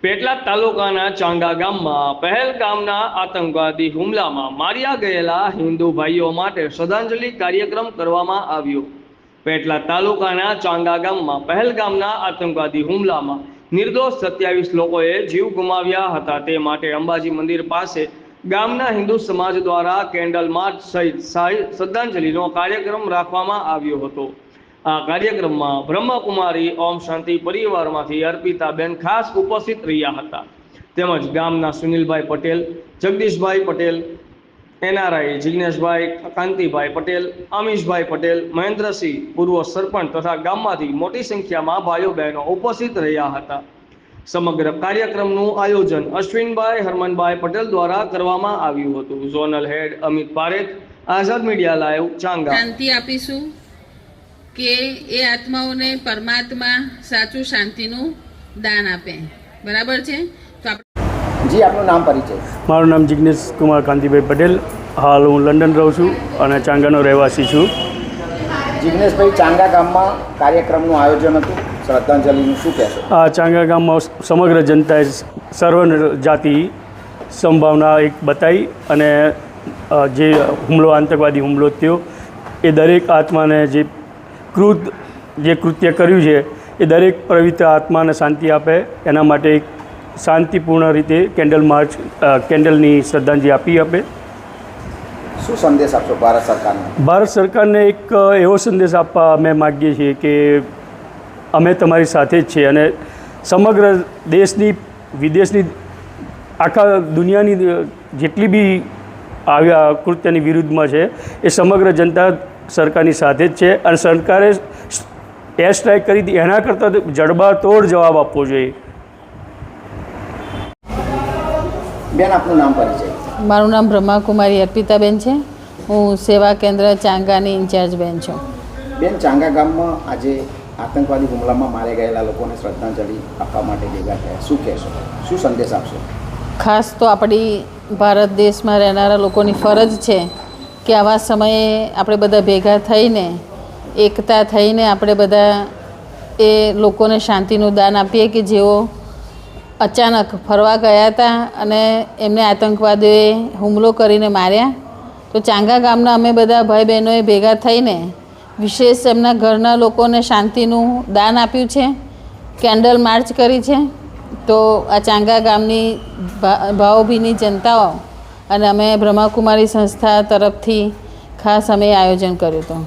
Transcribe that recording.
પેટલાદ તાલુકાના ચાંગા ગામમાં પહેલગામના આતંકવાદી હુમલામાં માર્યા ગયેલા હિન્દુ ભાઈઓ માટે શ્રદ્ધાંજલિ કાર્યક્રમ કરવામાં આવ્યો। પેટલાદ તાલુકાના ચાંગા ગામમાં પહેલગામના આતંકવાદી હુમલામાં નિર્દોષ 27 લોકોએ જીવ ગુમાવ્યા હતા। તે માટે અંબાજી મંદિર પાસે ગામના હિન્દુ સમાજ દ્વારા કેન્ડલ માર્ચ સહિત શ્રદ્ધાંજલિનો કાર્યક્રમ રાખવામાં આવ્યો હતો। આ કાર્યક્રમમાં બ્રહ્મકુમારી ઓમ શાંતિ પરિવારમાંથી અર્પિતાબેન ખાસ ઉપસ્થિત રહ્યા હતા। તેમજ ગામના સુનિલભાઈ પટેલ, જગદીશભાઈ પટેલ, એનઆરઆઈ જિગ્નેશભાઈ, કાંતિભાઈ પટેલ, અમીશભાઈ પટેલ, મહેન્દ્રસિંહ પૂર્વ સરપંચ તથા ગામમાંથી મોટી સંખ્યામાં ભાઈઓ બહેનો ઉપસ્થિત રહ્યા હતા। સમગ્ર કાર્યક્રમનું આયોજન અશ્વિનભાઈ હરમનભાઈ પટેલ દ્વારા કરવામાં આવ્યું હતું। ઝોનલ હેડ અમિત પારેખ, આઝાદ મીડિયા લાઈવ, ચાંગા। શાંતિ આપીશું કે એ આત્માઓને પરમાત્મા સાચું શાંતિનું દાન આપે। બરાબર છે? તો જી, આપનું નામ પરિચય? મારું નામ જિગ્નેશ કુમાર કાંતિભાઈ પટેલ। હાલ હું લંડન રહું છું અને ચાંગાનો રહેવાસી છું। જિગ્નેશભાઈ, ચાંગા ગામમાં કાર્યક્રમનું આયોજન હતું, શ્રદ્ધાંજલિનું શું કહેશો? આ ચાંગા ગામમાં સમગ્ર જનતાએ સર્વ જાતિ સંભાવના એક બતાવી અને જે આતંકવાદી હુમલો થયો એ દરેક આત્માને જે કૃત્ય કર્યું છે એ દરેક પવિત્ર આત્માને શાંતિ આપે એના માટે એક શાંતિપૂર્ણ રીતે કેન્ડલની શ્રદ્ધાંજલિ આપે। શું સંદેશ આપશો ભારત સરકારને? ભારત સરકારને એક એવો સંદેશ આપવા અમે માગીએ છીએ કે અમે તમારી સાથે જ છીએ અને સમગ્ર દેશની, વિદેશની, આખા દુનિયાની જેટલી બી આવ્યા કૃત્યની વિરુદ્ધમાં છે એ સમગ્ર જનતા સરકારની સાથે જ છે અને સરકારે એર સ્ટ્રાઇક કરી હતી એના કરતાં જડબાતોડ જવાબ આપવો જોઈએ। બેન, આપનું નામ પરિચય? મારું નામ બ્રહ્માકુમારી અર્પિતાબેન છે। હું સેવા કેન્દ્ર ચાંગાની ઇન્ચાર્જ બેન છું। બેન, ચાંગા ગામમાં આજે આતંકવાદી હુમલામાં માર્યા ગયેલા લોકોને શ્રદ્ધાંજલિ આપવા માટે ભેગા થયા, શું કહેશો? શું સંદેશ આપશો? ખાસ તો આપણી ભારત દેશમાં રહેનારા લોકોની ફરજ છે કે આવા સમયે આપણે બધા ભેગા થઈને, એકતા થઈને આપણે બધા એ લોકોને શાંતિનું દાન આપીએ કે જેઓ અચાનક ફરવા ગયા હતા અને એમને આતંકવાદીઓએ હુમલો કરીને માર્યા। તો ચાંગા ગામના અમે બધા ભાઈ બહેનોએ ભેગા થઈને વિશેષ એમના ઘરના લોકોને શાંતિનું દાન આપ્યું છે, કેન્ડલ માર્ચ કરી છે। તો આ ચાંગા ગામની ભાવભીની જનતાઓ અને અમે બ્રહ્માકુમારી સંસ્થા તરફથી ખાસ અમે આયોજન કર્યું હતું।